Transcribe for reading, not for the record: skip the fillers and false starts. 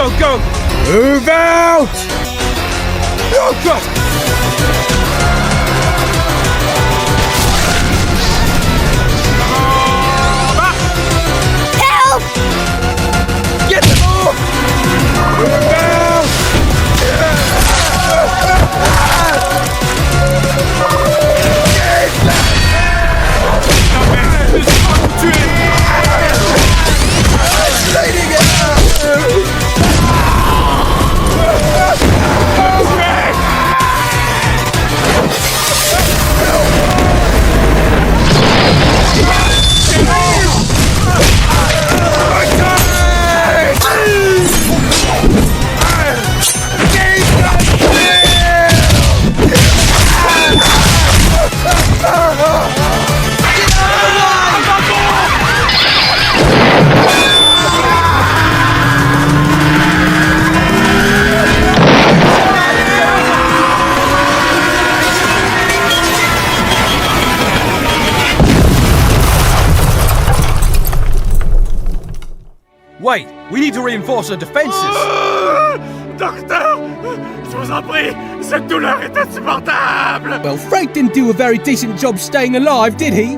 go, go! Move out! Oh, God! Help! Get them off! Move out! Wait, we need to reinforce our defenses. Docteur, je vous en prie, cette douleur est insupportable. Well, Frank didn't do a very decent job staying alive, did he?